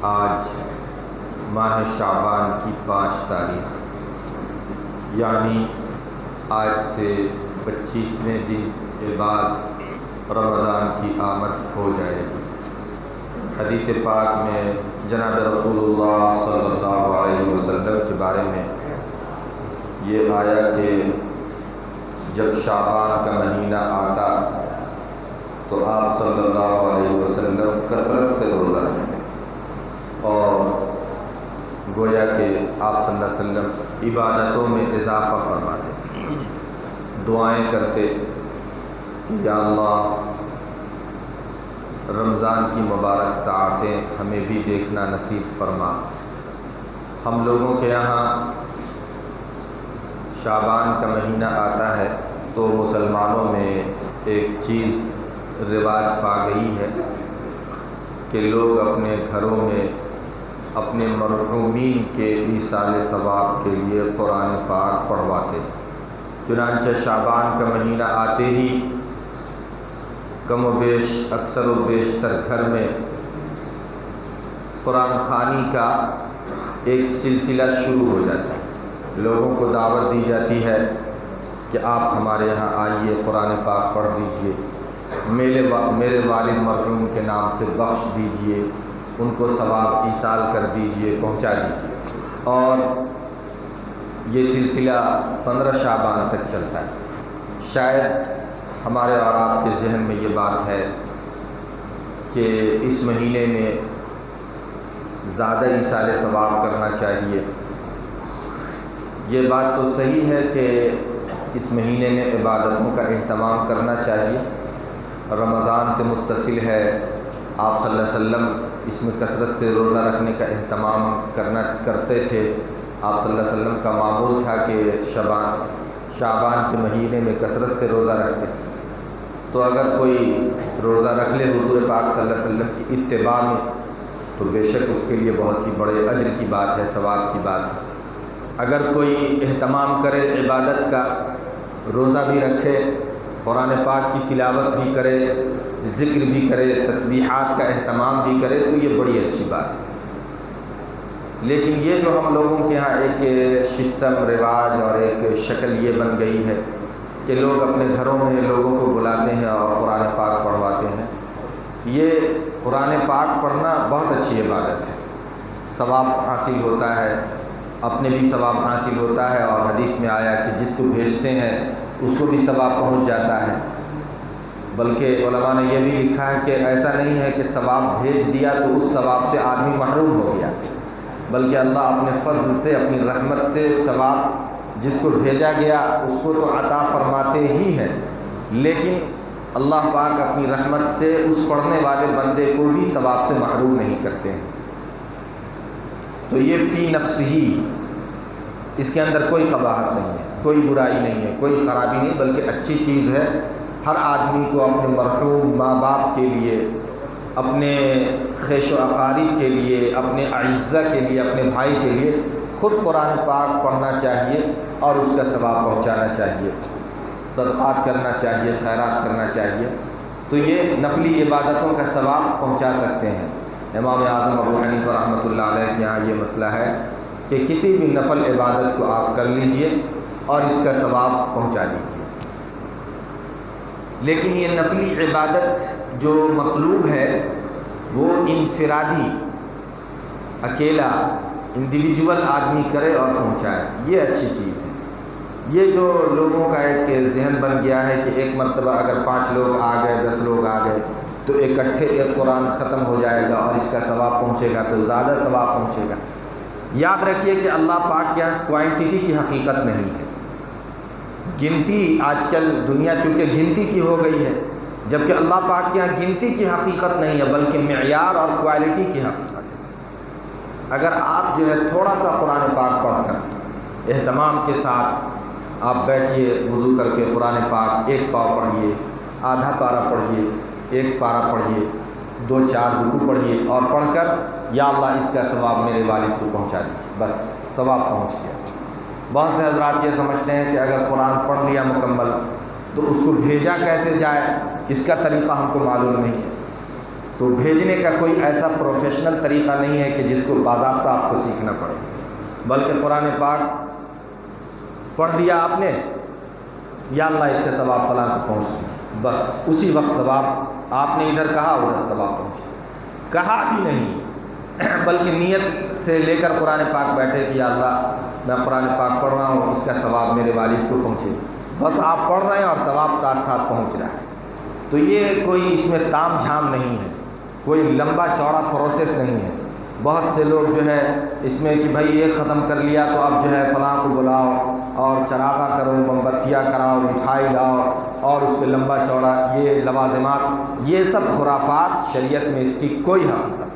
آج ماہ شعبان کی 5 تاریخ یعنی آج سے 25ویں دن کے بعد رمضان کی آمد ہو جائے گی۔ حدیث پاک میں جناب رسول اللہ صلی اللہ علیہ وسلم کے بارے میں یہ آیا کہ جب شعبان کا مہینہ آتا تو آپ صلی اللہ علیہ وسلم کثرت سے روزہ رکھتے اور گویا کہ آپ صلی اللہ علیہ وسلم عبادتوں میں اضافہ فرماتے، دعائیں کرتے، یا اللہ رمضان کی مبارک ساعتیں ہمیں بھی دیکھنا نصیب فرما۔ ہم لوگوں کے یہاں شعبان کا مہینہ آتا ہے تو مسلمانوں میں ایک چیز رواج پا گئی ہے کہ لوگ اپنے گھروں میں اپنے مرحومین کے ایصال ثواب کے لیے قرآن پاک پڑھواتے۔ چنانچہ شعبان کا مہینہ آتے ہی کم و بیش اکثر و بیشتر گھر میں قرآن خوانی کا ایک سلسلہ شروع ہو جاتا ہے۔ لوگوں کو دعوت دی جاتی ہے کہ آپ ہمارے یہاں آئیے، قرآن پاک پڑھ دیجئے، میرے والد مرحوم کے نام سے بخش دیجئے، ان کو ثواب ایصال کر دیجئے، پہنچا دیجئے، اور یہ سلسلہ 15 شعبان تک چلتا ہے۔ شاید ہمارے اور آپ کے ذہن میں یہ بات ہے کہ اس مہینے میں زیادہ ایصال ثواب کرنا چاہیے۔ یہ بات تو صحیح ہے کہ اس مہینے میں عبادتوں کا اہتمام کرنا چاہیے۔ رمضان سے متصل ہے، آپ صلی اللہ علیہ وسلم اس میں کثرت سے روزہ رکھنے کا اہتمام کرتے تھے۔ آپ صلی اللہ علیہ وسلم کا معمول تھا کہ شعبان کے مہینے میں کثرت سے روزہ رکھتے۔ تو اگر کوئی روزہ رکھ لے حضور پاک صلی اللہ علیہ وسلم کی اتباع میں تو بے شک اس کے لیے بہت ہی بڑے اجر کی بات ہے، ثواب کی بات ہے۔ اگر کوئی اہتمام کرے عبادت کا، روزہ بھی رکھے، قرآن پاک کی تلاوت بھی کرے، ذکر بھی کرے، تسبیحات کا اہتمام بھی کرے تو یہ بڑی اچھی بات ہے۔ لیکن یہ جو ہم لوگوں کے ہاں ایک سسٹم، رواج اور ایک شکل یہ بن گئی ہے کہ لوگ اپنے گھروں میں لوگوں کو بلاتے ہیں اور قرآن پاک پڑھواتے ہیں، یہ قرآن پاک پڑھنا بہت اچھی عبادت ہے، ثواب حاصل ہوتا ہے، اپنے بھی ثواب حاصل ہوتا ہے، اور حدیث میں آیا کہ جس کو بھیجتے ہیں اس کو بھی ثواب پہنچ جاتا ہے۔ بلکہ علماء نے یہ بھی لکھا ہے کہ ایسا نہیں ہے کہ ثواب بھیج دیا تو اس ثواب سے آدمی محروم ہو گیا، بلکہ اللہ اپنے فضل سے، اپنی رحمت سے ثواب جس کو بھیجا گیا اس کو تو عطا فرماتے ہی ہیں، لیکن اللہ پاک اپنی رحمت سے اس پڑھنے والے بندے کو بھی ثواب سے محروم نہیں کرتے ہیں۔ تو یہ فی نفس ہی، اس کے اندر کوئی قباحت نہیں ہے، کوئی برائی نہیں ہے، کوئی خرابی نہیں، بلکہ اچھی چیز ہے۔ ہر آدمی کو اپنے مرحوم ماں باپ کے لیے، اپنے خیش و اقارب کے لیے، اپنے اعزہ کے لیے، اپنے بھائی کے لیے خود قرآن پاک پڑھنا چاہیے اور اس کا ثواب پہنچانا چاہیے، صدقات کرنا چاہیے، خیرات کرنا چاہیے، تو یہ نفلی عبادتوں کا ثواب پہنچا سکتے ہیں۔ امام اعظم ابو حنیفہ رحمۃ اللہ علیہ کے یہاں یہ مسئلہ ہے کہ کسی بھی نفل عبادت کو آپ کر لیجئے اور اس کا ثواب پہنچا دیجئے، لیکن یہ نفلی عبادت جو مطلوب ہے وہ انفرادی، اکیلا، انڈیویجول آدمی کرے اور پہنچائے، یہ اچھی چیز ہے۔ یہ جو لوگوں کا ایک ذہن بن گیا ہے کہ ایک مرتبہ اگر 5 لوگ آ گئے، 10 لوگ آ گئے تو اکٹھے ایک قرآن ختم ہو جائے گا اور اس کا ثواب پہنچے گا، تو زیادہ ثواب پہنچے گا۔ یاد رکھیے کہ اللہ پاک کے یہاں کوانٹٹی کی حقیقت نہیں ہے، گنتی، آج کل دنیا چونکہ گنتی کی ہو گئی ہے، جبکہ اللہ پاک کے یہاں گنتی کی حقیقت نہیں ہے بلکہ معیار اور کوالٹی کی حقیقت ہے۔ اگر آپ جو ہے تھوڑا سا قرآن پاک پڑھ کر اہتمام کے ساتھ آپ بیٹھیے، وضو کر کے قرآن پاک ایک پاؤ پڑھیے، آدھا پارہ پڑھیے، ایک پارہ پڑھیے، 2-4 رکوع پڑھیے، اور پڑھ کر یا اللہ اس کا ثواب میرے والد کو پہنچا دیجیے، بس ثواب پہنچ گیا۔ بہت سے حضرات یہ سمجھتے ہیں کہ اگر قرآن پڑھ لیا مکمل تو اس کو بھیجا کیسے جائے، اس کا طریقہ ہم کو معلوم نہیں ہے۔ تو بھیجنے کا کوئی ایسا پروفیشنل طریقہ نہیں ہے کہ جس کو باضابطہ آپ کو سیکھنا پڑے، بلکہ قرآن پاک پڑھ لیا آپ نے، یا اللہ اس کا ثواب فلاں کو پہنچ گیا، بس اسی وقت ثواب آپ نے ادھر کہا ادھر ثواب پہنچا، کہا بھی نہیں بلکہ نیت سے لے کر قرآن پاک بیٹھے کہ یا اللہ میں قرآن پاک پڑھ رہا ہوں، اس کا ثواب میرے والد کو پہنچے، بس آپ پڑھ رہے ہیں اور ثواب ساتھ ساتھ پہنچ رہا ہے۔ تو یہ کوئی اس میں تام جھام نہیں ہے، کوئی لمبا چوڑا پروسیس نہیں ہے۔ بہت سے لوگ جو ہے اس میں کہ بھائی یہ ختم کر لیا تو اب جو ہے فلاں کو بلاؤ اور چراغا کرو، موم بتیاں کراؤ، مٹھائی لاؤ اور اس پہ لمبا چوڑا یہ لوازمات، یہ سب خرافات، شریعت میں اس کی کوئی حقیقت نہیں۔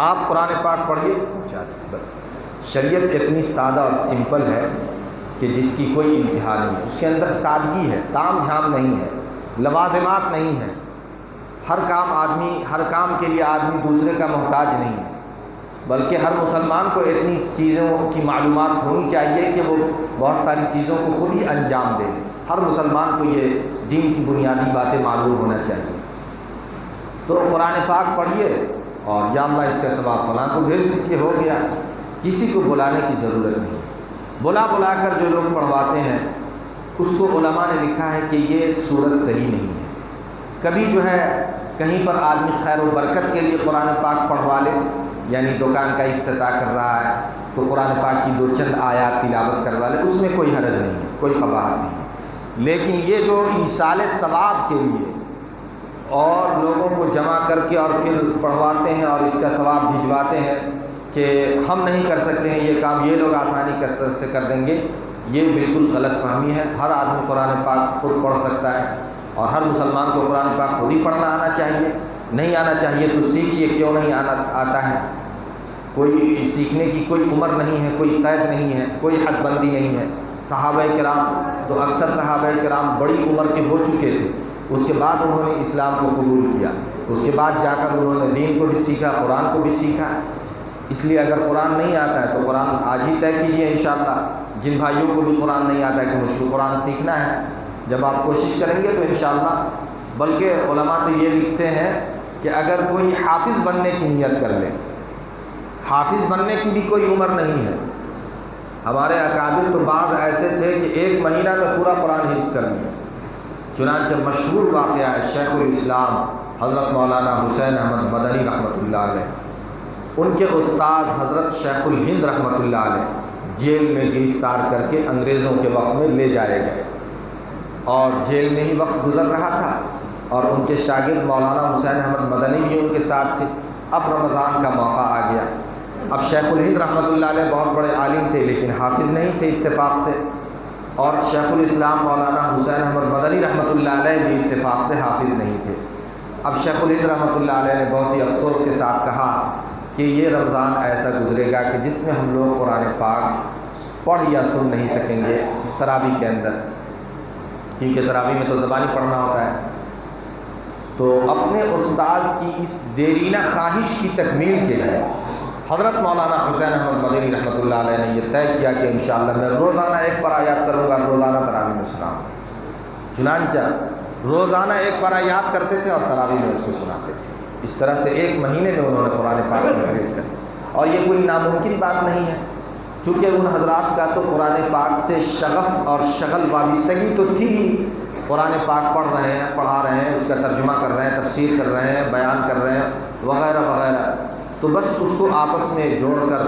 آپ قرآن پاک پڑھیے پہنچا دیں، بس شریعت اتنی سادہ اور سمپل ہے کہ جس کی کوئی انتہا نہیں ہے۔ اس کے اندر سادگی ہے، تام جھام نہیں ہے، لوازمات نہیں ہیں، ہر کام کے لیے آدمی دوسرے کا محتاج نہیں ہے، بلکہ ہر مسلمان کو اتنی چیزوں کی معلومات ہونی چاہیے کہ وہ بہت ساری چیزوں کو خود ہی انجام دے۔ ہر مسلمان کو یہ دین کی بنیادی باتیں معلوم ہونا چاہیے۔ تو قرآن پاک پڑھیے اور یا اللہ اس کا ثواب فلاں کو بھیج دیجیے، ہو گیا، کسی کو بلانے کی ضرورت نہیں۔ بلا کر جو لوگ پڑھواتے ہیں اس کو علماء نے لکھا ہے کہ یہ صورت صحیح نہیں ہے۔ کبھی جو ہے کہیں پر آدمی خیر و برکت کے لیے قرآن پاک پڑھوا لے، یعنی دکان کا افتتاح کر رہا ہے تو قرآن پاک کی 2 چند آیات تلاوت کروا لے، اس میں کوئی حرج نہیں ہے، کوئی قباحت نہیں ہے۔ لیکن یہ جو ایصال ثواب کے لیے اور لوگوں کو جمع کر کے اور پھر پڑھواتے ہیں اور اس کا ثواب بھجواتے ہیں کہ ہم نہیں کر سکتے ہیں یہ کام، یہ لوگ آسانی سے کر دیں گے، یہ بالکل غلط فہمی ہے۔ ہر آدمی قرآن پاک خود پڑھ سکتا ہے اور ہر مسلمان کو قرآن پاک خود ہی پڑھنا آنا چاہیے۔ نہیں آنا چاہیے تو سیکھیے، کیوں نہیں آتا ہے؟ کوئی سیکھنے کی کوئی عمر نہیں ہے، کوئی قید نہیں ہے، کوئی حد بندی نہیں ہے۔ صحابہ کرام تو اکثر صحابہ کرام بڑی عمر کے ہو چکے تھے، اس کے بعد انہوں نے اسلام کو قبول کیا، اس کے بعد جا کر انہوں نے دین کو بھی سیکھا، قرآن کو بھی سیکھا۔ اس لیے اگر قرآن نہیں آتا ہے تو قرآن آج ہی طے کیجیے انشاءاللہ۔ جن بھائیوں کو بھی قرآن نہیں آتا ہے کہ مجھ کو قرآن سیکھنا ہے، جب آپ کوشش کریں گے تو انشاءاللہ، بلکہ علماء تو یہ لکھتے ہیں کہ اگر کوئی حافظ بننے کی نیت کر لے، حافظ بننے کی بھی کوئی عمر نہیں ہے۔ ہمارے اکابر تو بعض ایسے تھے کہ 1 مہینہ میں پورا قرآن حفظ کر لیا۔ چنانچہ مشہور واقعہ ہے شیخ الاسلام حضرت مولانا حسین احمد مدنی رحمۃ اللہ علیہ، ان کے استاد حضرت شیخ الہند رحمۃ اللہ علیہ جیل میں گرفتار کر کے انگریزوں کے وقت میں لے جائے گئے، اور جیل میں ہی وقت گزر رہا تھا اور ان کے شاگرد مولانا حسین احمد مدنی بھی ان کے ساتھ تھے۔ اب رمضان کا موقع آ گیا، اب شیخ الہند رحمۃ اللہ علیہ بہت بڑے عالم تھے لیکن حافظ نہیں تھے اتفاق سے، اور شیخ الاسلام مولانا حسین احمد مدنی رحمۃ اللہ علیہ بھی اتفاق سے حافظ نہیں تھے۔ اب شیخ الہند رحمۃ اللہ علیہ نے بہت ہی افسوس کے ساتھ کہا کہ یہ رمضان ایسا گزرے گا کہ جس میں ہم لوگ قرآن پاک پڑھ یا سن نہیں سکیں گے تراویح کے اندر، کیونکہ تراویح میں تو زبانی پڑھنا ہوتا ہے۔ تو اپنے استاد کی اس دیرینہ خواہش کی تکمیل کے لیے حضرت مولانا حسین احمد مدنی رحمۃ اللہ علیہ نے یہ طے کیا کہ انشاءاللہ میں روزانہ 1 پارہ یاد کروں گا، روزانہ تراویح میں سناؤں۔ چنانچہ روزانہ 1 پارہ یاد کرتے تھے اور تراویح میں اس کو سناتے تھے۔ اس طرح سے 1 مہینے میں انہوں نے قرآن پاک کمپلیٹ کر، اور یہ کوئی ناممکن بات نہیں ہے، چونکہ ان حضرات کا تو قرآن پاک سے شغف اور شغل وابستگی تو تھی ہی، قرآن پاک پڑھ رہے ہیں، پڑھا رہے ہیں، اس کا ترجمہ کر رہے ہیں، تفسیر کر رہے ہیں، بیان کر رہے ہیں وغیرہ وغیرہ، تو بس اس کو آپس میں جوڑ کر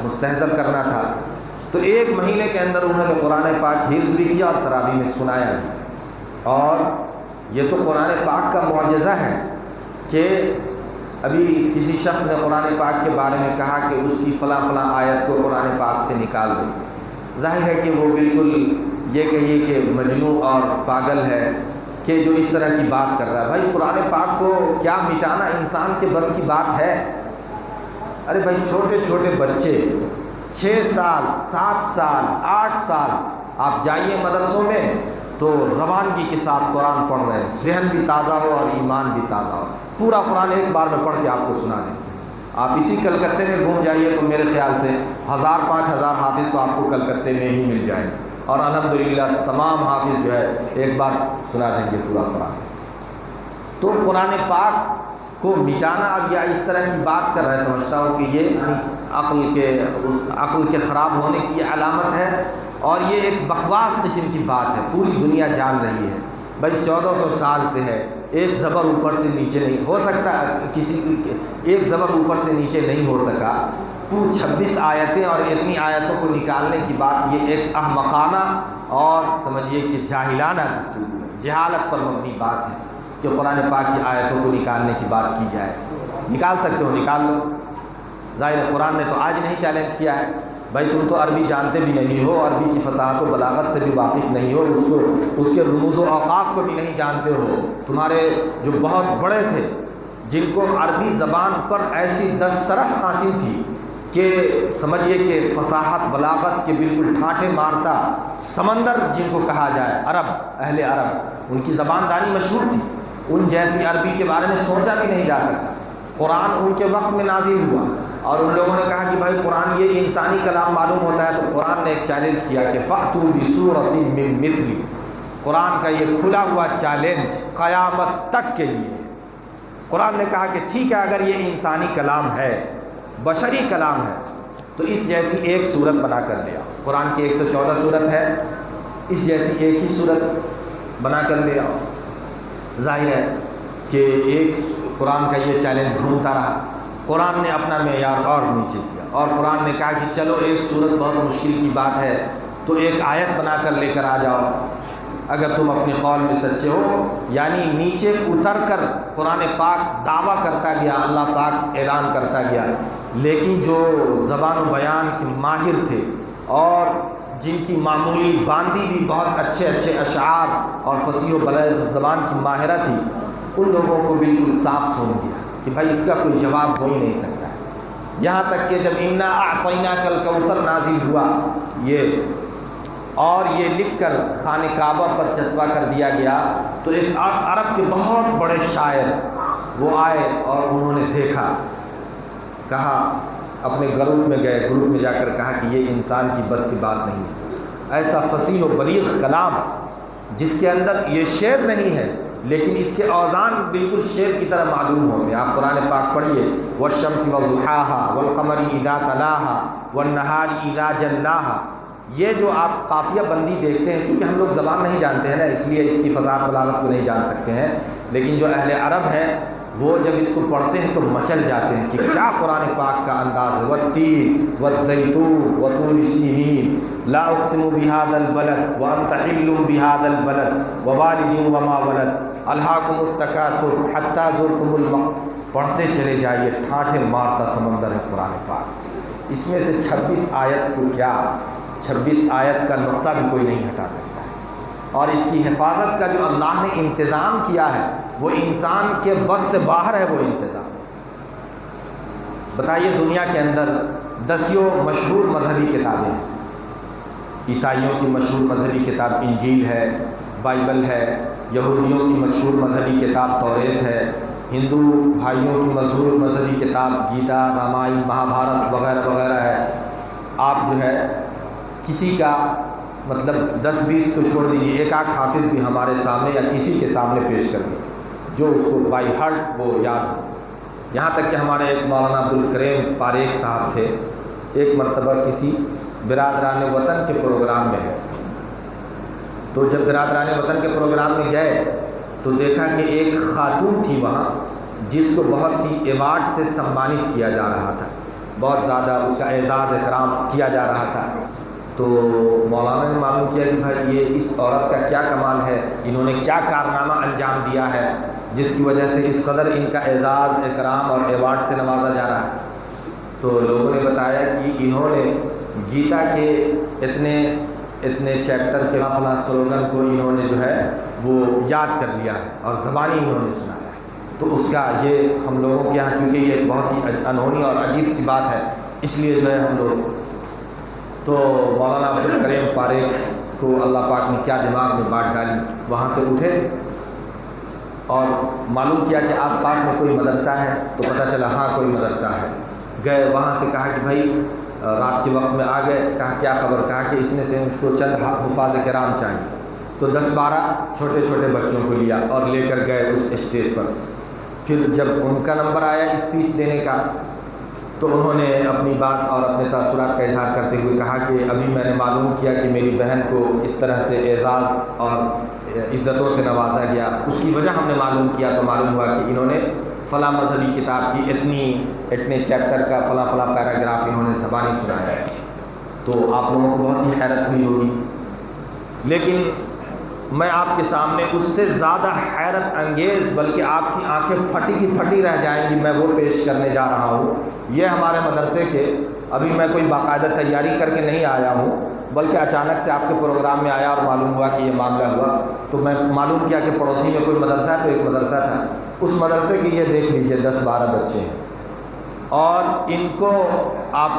مستحضر کرنا تھا۔ تو 1 مہینے کے اندر انہوں نے قرآن پاک حفظ بھی کیا اور تراویح میں سنایا بھی۔ اور یہ تو قرآن پاک کا معجزہ ہے کہ ابھی کسی شخص نے قرآن پاک کے بارے میں کہا کہ اس کی فلاں آیت کو قرآن پاک سے نکال دیں، ظاہر ہے کہ وہ بالکل یہ کہیے کہ مجنون اور پاگل ہے کہ جو اس طرح کی بات کر رہا ہے۔ بھائی قرآن پاک کو کیا مٹانا انسان کے بس کی بات ہے؟ ارے بھائی چھوٹے چھوٹے بچے 6 سال 7 سال 8 سال آپ جائیے مدرسوں میں تو روانگی کے ساتھ قرآن پڑھ رہے ہیں، ذہن بھی تازہ ہو اور ایمان بھی تازہ ہو، پورا قرآن 1 بار میں پڑھ کے آپ کو سنا دیں۔ آپ اسی کلکتے میں گھوم جائیے تو میرے خیال سے 1000-5000 حافظ تو آپ کو کلکتے میں ہی مل جائیں گے، اور الحمدللہ تمام حافظ جو ہے 1 بار سنا دیں گے پورا قرآن۔ تو قرآن پاک کو مٹانا اب یا اس طرح کی بات کر رہا ہے، سمجھتا ہوں کہ یہ عقل کے خراب ہونے کی علامت ہے، اور یہ ایک بکواس قسم کی بات ہے، پوری دنیا جان رہی ہے۔ بھائی 1400 سال سے ہے، ایک زبر اوپر سے نیچے نہیں ہو سکتا، ایک زبر اوپر سے نیچے نہیں ہو سکا، پوری 26 آیتیں اور اتنی آیتوں کو نکالنے کی بات، یہ ایک احمقانہ اور سمجھیے کہ جاہلانہ گفتگو ہے، جہالت پر مبنی بات ہے کہ قرآن پاک کی آیتوں کو نکالنے کی بات کی جائے۔ نکال سکتے ہو نکال لو، ظاہر قرآن نے تو آج نہیں چیلنج کیا ہے، بھائی تم تو عربی جانتے بھی نہیں ہو، عربی کی فصاحت و بلاغت سے بھی واقف نہیں ہو، اس کے رموز و اوقاف کو بھی نہیں جانتے ہو۔ تمہارے جو بہت بڑے تھے جن کو عربی زبان پر ایسی دسترس حاصل تھی کہ سمجھیے کہ فصاحت بلاغت کے بالکل ٹھاٹھے مارتا سمندر جن کو کہا جائے، عرب، اہل عرب، ان کی زبان دانی مشہور تھی، ان جیسی عربی کے بارے میں سوچا بھی نہیں جا سکتا۔ قرآن ان کے وقت میں نازل ہوا اور ان لوگوں نے کہا کہ بھائی قرآن یہ انسانی کلام معلوم ہوتا ہے، تو قرآن نے ایک چیلنج کیا کہ فَأْتُوا بِسُورَةٍ مِّن مِّثْلِهِ، قرآن کا یہ کھلا ہوا چیلنج قیامت تک کے لیے۔ قرآن نے کہا کہ ٹھیک ہے، اگر یہ انسانی کلام ہے، بشری کلام ہے، تو اس جیسی ایک صورت بنا کر لے آؤ۔ قرآن کی 114 صورت ہے، اس جیسی ایک ہی صورت بنا کر لے آؤ۔ ظاہر ہے کہ ایک قرآن کا یہ چیلنج گھومتا رہا، قرآن نے اپنا معیار اور نیچے کیا، اور قرآن نے کہا کہ چلو ایک صورت بہت مشکل کی بات ہے، تو ایک آیت بنا کر لے کر آ جاؤ اگر تم اپنے قول میں سچے ہو۔ یعنی نیچے اتر کر قرآن پاک دعویٰ کرتا گیا، اللہ پاک اعلان کرتا گیا، لیکن جو زبان و بیان کے ماہر تھے اور جن کی معمولی باندی بھی بہت اچھے اچھے اشعار اور فصیح و بلیغ زبان کی ماہرہ تھی، ان لوگوں کو بالکل صاف سن دیا کہ بھائی اس کا کوئی جواب ہو ہی نہیں سکتا ہے۔ یہاں تک کہ جب انا اعطیناک الکوثر نازل ہوا اور یہ لکھ کر خانہ کعبہ پر چسپاں کر دیا گیا، تو ایک عرب کے بہت بڑے شاعر وہ آئے اور انہوں نے دیکھا، کہا، اپنے گروپ میں گئے، گروپ میں جا کر کہا کہ یہ انسان کی بس کی بات نہیں، ایسا فصیح و بلیغ کلام جس کے اندر یہ شعر نہیں ہے لیکن اس کے اوزان بالکل شعر کی طرح معلوم ہوتے ہیں۔ آپ قرآن پاک پڑھیے، والشمس وضحاها والقمر اذا تلاها والنهار اذا جلاها، یہ جو آپ قافیہ بندی دیکھتے ہیں، چونکہ ہم لوگ زبان نہیں جانتے ہیں نا، اس لیے اس کی فصاحت بلاغت کو نہیں جان سکتے ہیں، لیکن جو اہل عرب ہیں وہ جب اس کو پڑھتے ہیں تو مچل جاتے ہیں کہ کیا قرآن پاک کا انداز ہے۔ والتین والزیتون وطور سینین لا اقسم بهذا البلد وانت حل بهذا البلد ووالد وما ولد الہاکم التکاثر حتی زرتم المقابر، پڑھتے چلے جائیے، ٹھاٹھے مارتا سمندر ہے قرآن پاک۔ اس میں سے 26 آیت کو کیا 26 آیت کا نقطہ بھی کوئی نہیں ہٹا سکتا ہے، اور اس کی حفاظت کا جو اللہ نے انتظام کیا ہے وہ انسان کے بس سے باہر ہے۔ وہ انتظام بتائیے، دنیا کے اندر 10 مشہور مذہبی کتابیں ہیں، عیسائیوں کی مشہور مذہبی کتاب انجیل ہے، بائبل ہے، یہودیوں کی مشہور مذہبی کتاب توریت ہے، ہندو بھائیوں کی مشہور مذہبی کتاب گیتا، رامائن، مہابھارت وغیرہ وغیرہ ہے۔ آپ جو ہے کسی کا مطلب 10-20 کو چھوڑ دیجیے، ایک آدھ حافظ بھی ہمارے سامنے یا کسی کے سامنے پیش کر دیجیے جو اس کو بائی ہارٹ وہ یاد ہو۔ یہاں تک کہ ہمارے ایک مولانا عبدالکریم پاریک صاحب تھے، ایک مرتبہ کسی برادران وطن کے پروگرام میں گئے، تو جب برادران وطن کے پروگرام میں گئے تو دیکھا کہ ایک خاتون تھی وہاں جس کو بہت ہی ایوارڈ سے سمانت کیا جا رہا تھا، بہت زیادہ اس کا اعزاز اکرام کیا جا رہا تھا۔ تو مولانا نے معلوم کیا کہ بھائی یہ اس عورت کا کیا کمال ہے، انہوں نے کیا کارنامہ انجام دیا ہے جس کی وجہ سے اس قدر ان کا اعزاز اکرام اور ایوارڈ سے نوازا جا رہا ہے۔ تو لوگوں نے بتایا کہ انہوں نے گیتا کے اتنے چیپٹر کے فلاں سلوگن کو انہوں نے جو ہے وہ یاد کر لیا ہے اور زبانی انہوں نے سنا ہے۔ تو اس کا یہ ہم لوگوں کے یہاں چونکہ یہ بہت ہی انہونی اور عجیب سی بات ہے، اس لیے جو ہے ہم لوگ تو مولانا عبدالکریم پاریک کو اللہ پاک نے کیا دماغ میں بات ڈالی، وہاں سے اٹھے اور معلوم کیا کہ آس پاس میں کوئی مدرسہ ہے، تو پتہ چلا ہاں کوئی مدرسہ ہے، گئے وہاں سے کہا کہ بھائی رات کے وقت میں آ گئے، کہا کیا خبر، کہا کہ اس میں سے اس کو چند حفاظ کرام چاہیے، تو 10-12 چھوٹے چھوٹے بچوں کو لیا اور لے کر گئے اس اسٹیج پر۔ پھر جب ان کا نمبر آیا اسپیچ دینے کا تو انہوں نے اپنی بات اور اپنے تاثرات کا اظہار کرتے ہوئے کہا کہ ابھی میں نے معلوم کیا کہ میری بہن کو اس طرح سے اعزاز اور عزتوں سے نوازا گیا، اس کی وجہ ہم نے معلوم کیا تو معلوم ہوا کہ انہوں نے فلاں مذہبی کتاب کی اتنے چیپٹر کا فلاں پیراگراف انہوں نے زبانی سنایا ہے۔ تو آپ لوگوں کو بہت ہی حیرت ہوئی ہوگی، لیکن میں آپ کے سامنے اس سے زیادہ حیرت انگیز بلکہ آپ کی آنکھیں پھٹی کی پھٹی رہ جائیں گی میں وہ پیش کرنے جا رہا ہوں۔ یہ ہمارے مدرسے کے ابھی میں کوئی باقاعدہ تیاری کر کے نہیں آیا ہوں، بلکہ اچانک سے آپ کے پروگرام میں آیا اور معلوم ہوا کہ یہ معاملہ ہوا تو میں معلوم کیا کہ پڑوسی میں کوئی مدرسہ ہے تو ایک مدرسہ تھا، اس مدرسے کی یہ دیکھ لیجئے 10-12 بچے ہیں اور ان کو آپ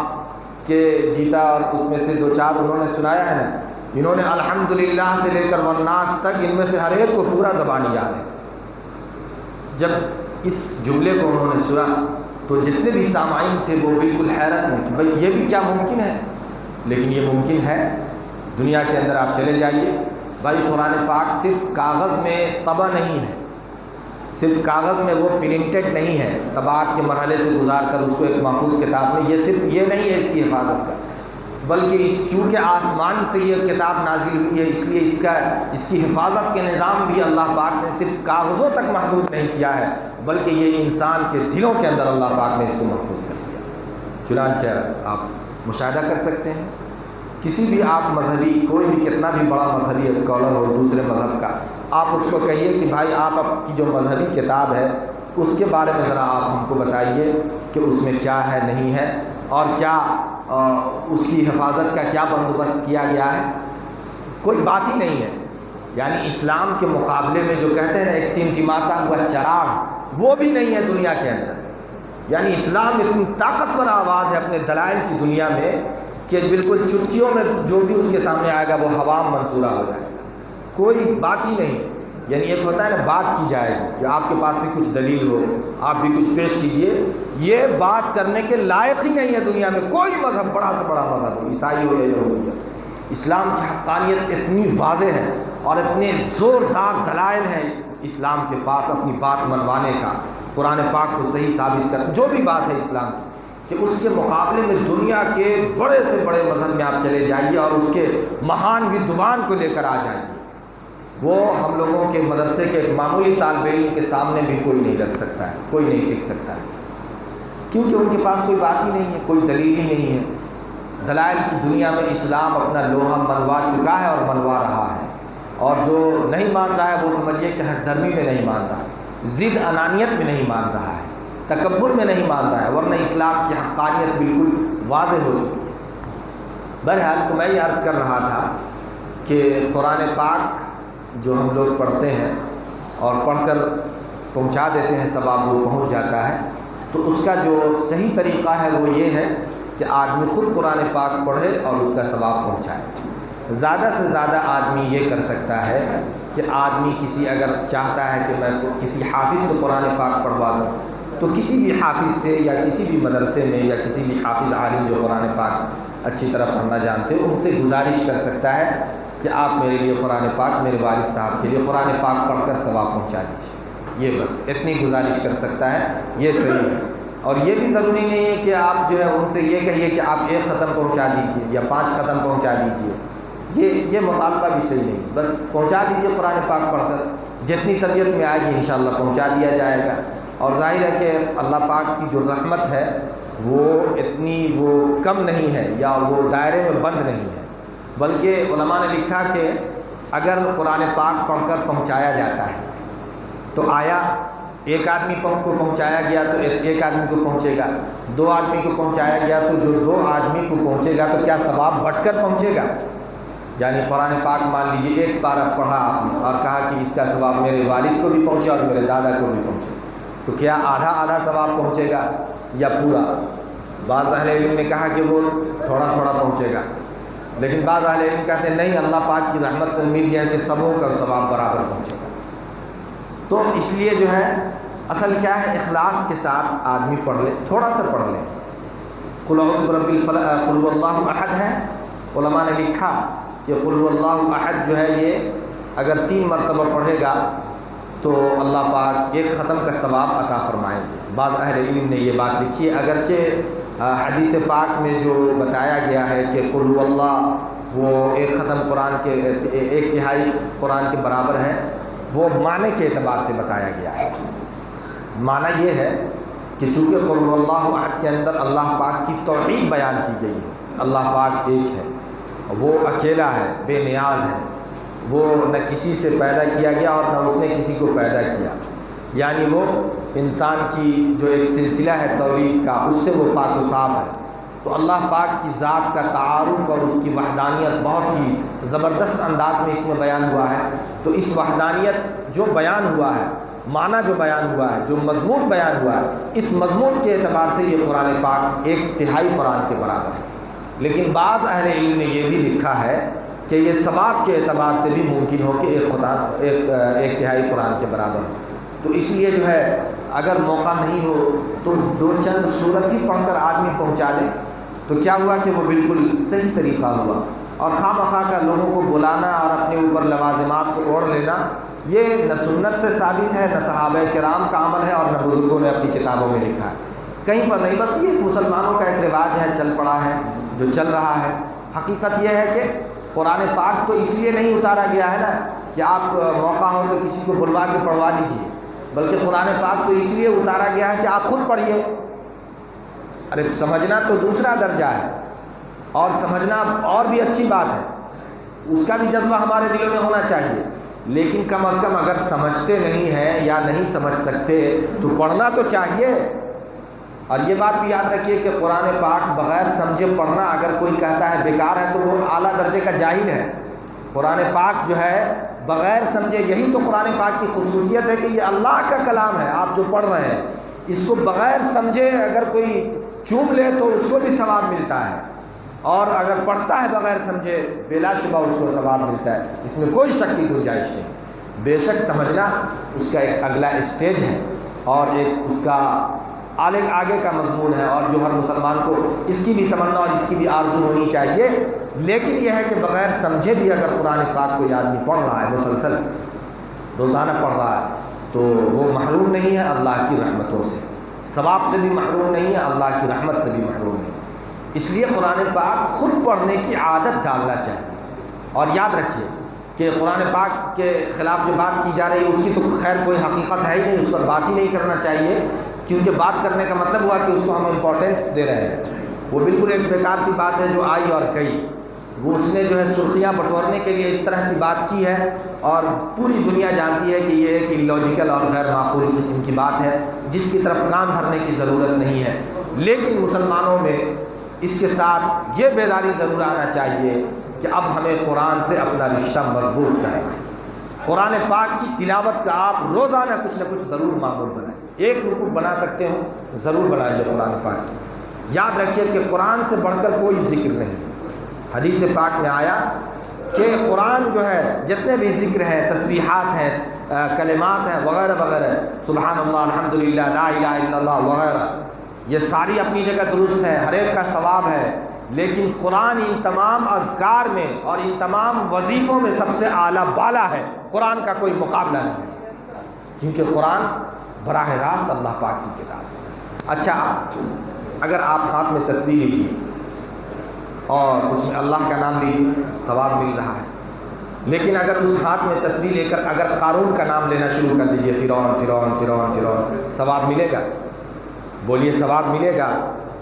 کے گیتا اور اس میں سے 2-4 انہوں نے سنایا ہے نا، انہوں نے الحمدللہ سے لے کر والناس تک ان میں سے ہر ایک کو پورا زبانی یاد ہے۔ جب اس جملے کو انہوں نے سنا تو جتنے بھی سامعین تھے وہ بالکل حیرت میں کہ بھئی یہ بھی کیا ممکن ہے؟ لیکن یہ ممکن ہے۔ دنیا کے اندر آپ چلے جائیے بھائی، قرآن پاک صرف کاغذ میں طبع نہیں ہے، صرف کاغذ میں وہ پرنٹڈ نہیں ہے، طباعت کے مرحلے سے گزار کر اس کو ایک محفوظ کتاب میں، یہ صرف یہ نہیں ہے اس کی حفاظت کا، بلکہ چونکہ آسمان سے یہ کتاب نازل ہوئی ہے اس لیے اس کی حفاظت کے نظام بھی اللہ پاک نے صرف کاغذوں تک محدود نہیں کیا ہے، بلکہ یہ انسان کے دلوں کے اندر اللہ پاک نے اس کو محفوظ کر دیا۔ چنانچہ آپ مشاہدہ کر سکتے ہیں کسی بھی آپ مذہبی، کوئی بھی کتنا بھی بڑا مذہبی اسکالر ہو دوسرے مذہب کا، آپ اس کو کہیے کہ بھائی آپ کی جو مذہبی کتاب ہے اس کے بارے میں ذرا آپ ہم کو بتائیے کہ اس میں کیا ہے نہیں ہے اور کیا اس کی حفاظت کا کیا بندوبست کیا گیا ہے، کوئی بات ہی نہیں ہے۔ یعنی اسلام کے مقابلے میں جو کہتے ہیں نا ایک ٹمٹماتا ہوا چراغ، وہ بھی نہیں ہے دنیا کے اندر۔ یعنی اسلام اتنی طاقتور آواز ہے اپنے دلائل کی دنیا میں کہ بالکل چٹکیوں میں جو بھی اس کے سامنے آئے گا وہ ہوا منصورہ ہو جائے گا، کوئی بات ہی نہیں۔ یعنی ایک ہوتا ہے نا بات کی جائے گی کہ آپ کے پاس بھی کچھ دلیل ہو، آپ بھی کچھ پیش کیجئے، یہ بات کرنے کے لائق ہی نہیں ہے دنیا میں کوئی مذہب، بڑا سے بڑا مذہب ہو، عیسائی ہو یا یہودی۔ اسلام کی حقانیت اتنی واضح ہے اور اتنے زوردار دلائل ہیں اسلام کے پاس اپنی بات منوانے کا، قرآن پاک کو صحیح ثابت کر جو بھی بات ہے اسلام کی، کہ اس کے مقابلے میں دنیا کے بڑے سے بڑے مذہب میں آپ چلے جائیے اور اس کے مہان ودوان کو لے کر آ جائیے، وہ ہم لوگوں کے مدرسے کے ایک معمولی طالب علم کے سامنے بھی کوئی نہیں رکھ سکتا ہے، کوئی نہیں ٹک سکتا ہے، کیونکہ ان کے پاس کوئی بات ہی نہیں ہے، کوئی دلیل ہی نہیں ہے۔ دلائل کی دنیا میں اسلام اپنا لوہا منوا چکا ہے اور منوا رہا ہے، اور جو نہیں مان رہا ہے وہ سمجھیے کہ ہٹ دھرمی میں نہیں مان رہا ہے، ضد انانیت میں نہیں مان رہا ہے، تکبر میں نہیں مان رہا ہے، ورنہ اسلام کی حقانیت بالکل واضح ہو چکی ہے۔ بہرحال تو میں یہ عرض کر رہا تھا کہ قرآن پاک جو ہم لوگ پڑھتے ہیں اور پڑھ کر پہنچا دیتے ہیں ثواب وہ پہنچ جاتا ہے، تو اس کا جو صحیح طریقہ ہے وہ یہ ہے کہ آدمی خود قرآن پاک پڑھے اور اس کا ثواب پہنچائے۔ زیادہ سے زیادہ آدمی یہ کر سکتا ہے کہ آدمی کسی اگر چاہتا ہے کہ میں کسی حافظ سے قرآن پاک پڑھوا دوں تو کسی بھی حافظ سے یا کسی بھی مدرسے میں یا کسی بھی حافظ عالم جو قرآن پاک اچھی طرح پڑھنا جانتے ہو ان سے گزارش کر سکتا ہے کہ آپ میرے لیے قرآن پاک، میرے والد صاحب کے لیے قرآن پاک پڑھ کر ثواب پہنچا دیجیے، یہ بس اتنی گزارش کر سکتا ہے، یہ صحیح ہے۔ اور یہ بھی ضروری نہیں ہے کہ آپ جو ہے ان سے یہ کہیے کہ آپ 1 ختم پہنچا دیجیے یا 5 ختم پہنچا دیجیے، یہ مطالبہ بھی صحیح نہیں، بس پہنچا دیجیے قرآن پاک پڑھ کر، جتنی طبیعت میں آئے گی انشاءاللہ پہنچا دیا جائے گا۔ اور ظاہر ہے کہ اللہ پاک کی جو رحمت ہے وہ اتنی کم نہیں ہے یا وہ دائرے میں بند نہیں ہے، بلکہ علماء نے لکھا کہ اگر قرآن پاک پڑھ کر پہنچایا جاتا ہے تو آیا ایک آدمی کو پہنچایا گیا تو ایک آدمی کو پہنچے گا، 2 آدمی کو پہنچایا گیا تو جو 2 آدمی کو پہنچے گا تو کیا ثواب بٹ کر پہنچے گا؟ یعنی قرآن پاک مان لیجیے ایک بار پڑھا آپ نے اور کہا کہ اس کا ثواب میرے والد کو بھی پہنچے اور میرے دادا کو بھی پہنچے، تو کیا آدھا ثواب پہنچے گا یا پورا؟ بعض اہل علم نے کہا کہ وہ تھوڑا تھوڑا پہنچے گا، لیکن بعض اہل علم کہتے ہیں نہیں، اللہ پاک کی رحمت سے امید ہے کہ سبوں کا ثواب برابر پہنچے گا۔ تو اس لیے جو ہے اصل کیا ہے، اخلاص کے ساتھ آدمی پڑھ لے، تھوڑا سا پڑھ لے۔ قل اعوذ برب الفلق، قل هو اللہ احد ہے، علماء نے لکھا کہ قل هو اللہ احد جو ہے یہ اگر 3 مرتبہ پڑھے گا تو اللہ پاک ایک ختم کا ثواب عطا فرمائیں گے۔ بعض اہل علم نے یہ بات لکھی ہے، اگرچہ حدیث پاک میں جو بتایا گیا ہے کہ قل هو اللہ وہ ایک ختم قرآن کے ایک تہائی قرآن کے برابر ہے، وہ معنی کے اعتبار سے بتایا گیا ہے۔ معنی یہ ہے کہ چونکہ قل هو اللہ احد کے اندر اللہ پاک کی توحید بیان کی گئی ہے، اللہ پاک ایک ہے، وہ اکیلا ہے، بے نیاز ہے، وہ نہ کسی سے پیدا کیا گیا اور نہ اس نے کسی کو پیدا کیا، یعنی وہ انسان کی جو ایک سلسلہ ہے تولید کا، اس سے وہ پاک و صاف ہے۔ تو اللہ پاک کی ذات کا تعارف اور اس کی وحدانیت بہت ہی زبردست انداز میں اس میں بیان ہوا ہے۔ تو اس وحدانیت جو بیان ہوا ہے، معنی جو بیان ہوا ہے، جو مضمون بیان ہوا ہے، اس مضمون کے اعتبار سے یہ قرآن پاک ایک تہائی قرآن کے برابر ہے۔ لیکن بعض اہل علم نے یہ بھی لکھا ہے کہ یہ ثواب کے اعتبار سے بھی ممکن ہو کہ ایک تہائی قرآن کے برابر ہو۔ تو اس لیے جو ہے اگر موقع نہیں ہو تو دو چند سورت ہی پڑھ کر آدمی پہنچا دے تو کیا ہوا کہ وہ بالکل صحیح طریقہ ہوا۔ اور خواہ مخواہ کا لوگوں کو بلانا اور اپنے اوپر لوازمات کو اوڑھ لینا، یہ نہ سنت سے ثابت ہے، نہ صحابہ کرام کا عمل ہے اور نہ بزرگوں نے اپنی کتابوں میں لکھا ہے، کہیں پر نہیں۔ بس یہ مسلمانوں کا ایک رواج ہے، چل پڑا ہے، جو چل رہا ہے۔ حقیقت یہ ہے کہ قرآن پاک تو اس لیے نہیں اتارا گیا ہے نا کہ آپ موقع ہو تو کسی کو بلوا کے پڑھوا لیجیے، بلکہ قرآن پاک تو اس لیے اتارا گیا ہے کہ آپ خود پڑھیے۔ ارے سمجھنا تو دوسرا درجہ ہے، اور سمجھنا اور بھی اچھی بات ہے، اس کا بھی جذبہ ہمارے دلوں میں ہونا چاہیے، لیکن کم از کم اگر سمجھتے نہیں ہیں یا نہیں سمجھ سکتے تو پڑھنا تو چاہیے۔ اور یہ بات بھی یاد رکھیے کہ قرآن پاک بغیر سمجھے پڑھنا اگر کوئی کہتا ہے بیکار ہے تو وہ اعلیٰ درجے کا جاہل ہے۔ قرآن پاک جو ہے بغیر سمجھے، یہی تو قرآن پاک کی خصوصیت ہے کہ یہ اللہ کا کلام ہے، آپ جو پڑھ رہے ہیں اس کو بغیر سمجھے اگر کوئی چوم لے تو اس کو بھی ثواب ملتا ہے، اور اگر پڑھتا ہے بغیر سمجھے بلا شبہ اس کو ثواب ملتا ہے، اس میں کوئی شک کی گنجائش نہیں۔ بے شک سمجھنا اس کا ایک اگلا اسٹیج ہے اور ایک اس کا آگے کا مضمون ہے، اور جو ہر مسلمان کو اس کی بھی تمنا اور اس کی بھی آرزو ہونی چاہیے۔ لیکن یہ ہے کہ بغیر سمجھے بھی اگر قرآن پاک کوئی آدمی پڑھ رہا ہے، مسلسل روزانہ پڑھ رہا ہے، تو وہ محروم نہیں ہے اللہ کی رحمتوں سے، ثواب سے بھی محروم نہیں ہے، اللہ کی رحمت سے بھی محروم نہیں ہے۔ اس لیے قرآن پاک خود پڑھنے کی عادت ڈالنا چاہیے۔ اور یاد رکھیے کہ قرآن پاک کے خلاف جو بات کی جا رہی ہے اس کی تو خیر کوئی حقیقت ہے ہی نہیں، اس پر بات ہی نہیں کرنا چاہیے، کیونکہ بات کرنے کا مطلب ہوا کہ اس کو ہم امپورٹنس دے رہے ہیں۔ وہ بالکل ایک بیکار سی بات ہے جو آئی اور گئی، وہ اس نے جو ہے سرخیاں بٹورنے کے لیے اس طرح کی بات کی ہے، اور پوری دنیا جانتی ہے کہ یہ ایک illogical اور غیر معقول قسم کی بات ہے جس کی طرف کان دھرنے کی ضرورت نہیں ہے۔ لیکن مسلمانوں میں اس کے ساتھ یہ بیداری ضرور آنا چاہیے کہ اب ہمیں قرآن سے اپنا رشتہ مضبوط کریں۔ قرآن پاک کی تلاوت کا آپ روزانہ کچھ نہ کچھ ضرور معمول بنائیں، ایک رکوع بنا سکتے ہو ضرور بنائیے قرآن پاک کی۔ یاد رکھیے کہ قرآن سے بڑھ کر کوئی ذکر نہیں۔ حدیث پاک میں آیا کہ قرآن جو ہے جتنے بھی ذکر ہیں، تسبیحات ہیں، کلمات ہیں وغیرہ وغیرہ، سبحان اللہ، الحمدللہ، لا الہ الا اللہ وغیرہ، یہ ساری اپنی جگہ درست ہے، ہر ایک کا ثواب ہے، لیکن قرآن ان تمام اذکار میں اور ان تمام وظیفوں میں سب سے اعلیٰ بالا ہے۔ قرآن کا کوئی مقابلہ نہیں ہے، کیونکہ قرآن براہ راست اللہ پاک کی کتاب ہے۔ اچھا، اگر آپ ہاتھ میں تسبیح لیجیے اور اس میں اللہ کا نام لیجیے، ثواب مل رہا ہے، لیکن اگر اس ہاتھ میں تسبیح لے کر اگر قارون کا نام لینا شروع کر دیجیے، فرعون فرعون فرعون فرعون، ثواب ملے گا؟ بولیے ثواب ملے گا؟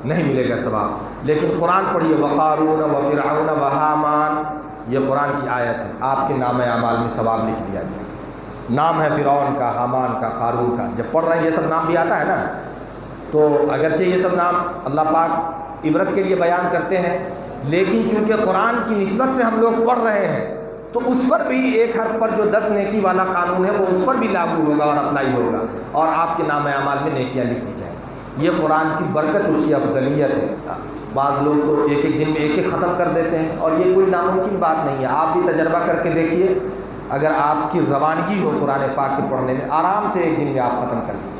نہیں ملے گا ثواب۔ لیکن قرآن پڑھیے، وقارون وفرعون وہامان، یہ قرآن کی آیت ہے، آپ کے نام اعمال میں ثواب لکھ دیا گیا۔ نام ہے فرعون کا، حامان کا، قارون کا، جب پڑھ رہے ہیں یہ سب نام بھی آتا ہے نا، تو اگرچہ یہ سب نام اللہ پاک عبرت کے لیے بیان کرتے ہیں، لیکن چونکہ قرآن کی نسبت سے ہم لوگ پڑھ رہے ہیں تو اس پر بھی ایک حرف پر جو 10 نیکی والا قانون ہے وہ اس پر بھی لاگو ہوگا اور اپلائی ہوگا، اور آپ کے نام اعمال میں نیکیاں لکھی جائیں۔ یہ قرآن کی برکت، اس کی افضلیت ہے۔ بعض لوگ تو ایک ایک دن میں ایک ایک ختم کر دیتے ہیں، اور یہ کوئی ناممکن بات نہیں ہے۔ آپ بھی تجربہ کر کے دیکھیے، اگر آپ کی روانگی ہو قرآن پاک کے پڑھنے میں، آرام سے ایک دن میں آپ ختم کر دیجیے۔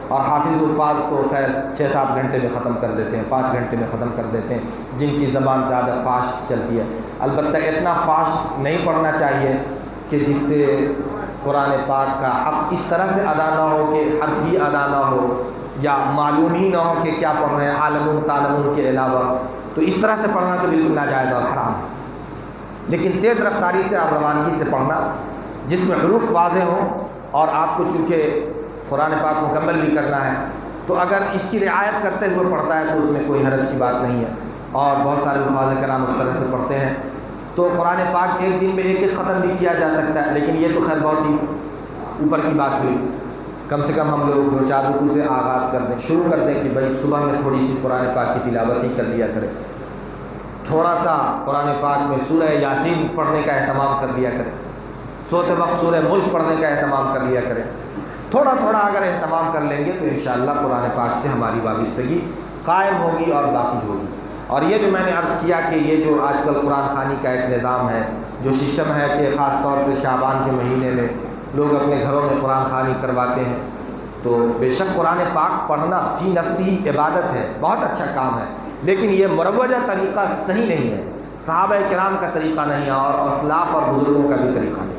اور حافظ الفاظ تو خیر 6-7 گھنٹے میں ختم کر دیتے ہیں، 5 گھنٹے میں ختم کر دیتے ہیں، جن کی زبان زیادہ فاسٹ چلتی ہے۔ البتہ اتنا فاسٹ نہیں پڑھنا چاہیے کہ جس سے قرآن پاک کا حق اس طرح سے ادا نہ ہو کہ حرف ہی ادا نہ ہو یا معلوم ہی نہ ہو کہ کیا پڑھ رہے ہیں عالمون تعلمون کے علاوہ، تو اس طرح سے پڑھنا تو بالکل ناجائز اور حرام ہے۔ لیکن تیز رفتاری سے اور روانگی سے پڑھنا جس میں حروف واضح ہوں اور آپ کو چونکہ قرآن پاک مکمل بھی کرنا ہے، تو اگر اس کی رعایت کرتے ہوئے پڑھتا ہے تو اس میں کوئی حرج کی بات نہیں ہے۔ اور بہت سارے الفاظ کرام اس طرح سے پڑھتے ہیں تو قرآن پاک ایک دن میں ایک ختم بھی کیا جا سکتا ہے، لیکن یہ تو خیر بہت ہی اوپر کی بات ہوئی۔ کم سے کم ہم لوگ 2-4 رکوع سے آغاز کر دیں، شروع کر دیں کہ بھائی صبح میں تھوڑی سی قرآن پاک کی تلاوت ہی کر لیا کریں، تھوڑا سا قرآن پاک میں سورہ یاسین پڑھنے کا اہتمام کر لیا کریں، سوتے وقت سورہ ملک پڑھنے کا اہتمام کر لیا کریں۔ تھوڑا تھوڑا اگر اہتمام کر لیں گے تو انشاءاللہ قرآن پاک سے ہماری وابستگی قائم ہوگی اور باقی ہوگی۔ اور یہ جو میں نے عرض کیا کہ یہ جو آج کل قرآن خوانی کا ایک نظام ہے، جو سسٹم ہے کہ خاص طور سے شعبان کے مہینے میں لوگ اپنے گھروں میں قرآن خوانی کرواتے ہیں، تو بے شک قرآن پاک پڑھنا فی نفسی عبادت ہے، بہت اچھا کام ہے، لیکن یہ مروجہ طریقہ صحیح نہیں ہے، صحابہ کرام کا طریقہ نہیں ہے اور اسلاف اور بزرگوں کا بھی طریقہ نہیں۔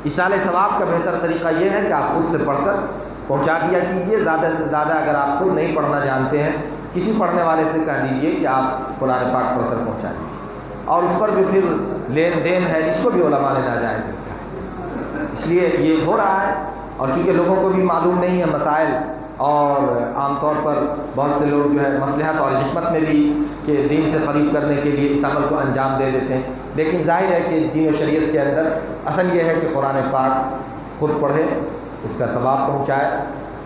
ایصال ثواب کا بہتر طریقہ یہ ہے کہ آپ خود سے پڑھ کر پہنچا دیا کیجیے۔ زیادہ سے زیادہ اگر آپ خود نہیں پڑھنا جانتے ہیں، کسی پڑھنے والے سے کہہ دیجیے کہ آپ قرآن پاک پڑھ کر پہنچا دیجیے، اور اس پر جو پھر لین دین ہے اس کو بھی علماء نے ناجائز رکھا ہے۔ اس لیے یہ ہو رہا ہے، اور چونکہ لوگوں کو بھی معلوم نہیں ہے مسائل، اور عام طور پر بہت سے لوگ جو ہے مصلحت اور حکمت میں بھی کہ دین سے قریب کرنے کے لیے اس عمل کو انجام دے دیتے ہیں، لیکن ظاہر ہے کہ دین و شریعت کے اندر اصل یہ ہے کہ قرآن پاک خود پڑھے، اس کا ثواب پہنچائے،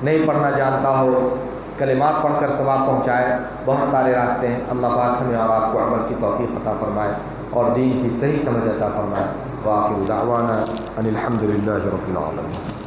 نہیں پڑھنا جانتا ہو کلمات پڑھ کر ثواب پہنچائے۔ بہت سارے راستے ہیں، اللہ پاک ہمیں اور آپ کو عمل کی توفیق عطا فرمائے اور دین کی صحیح سمجھ عطا فرمائے۔ وآخر دعوانا ان الحمد للہ رب العالمین۔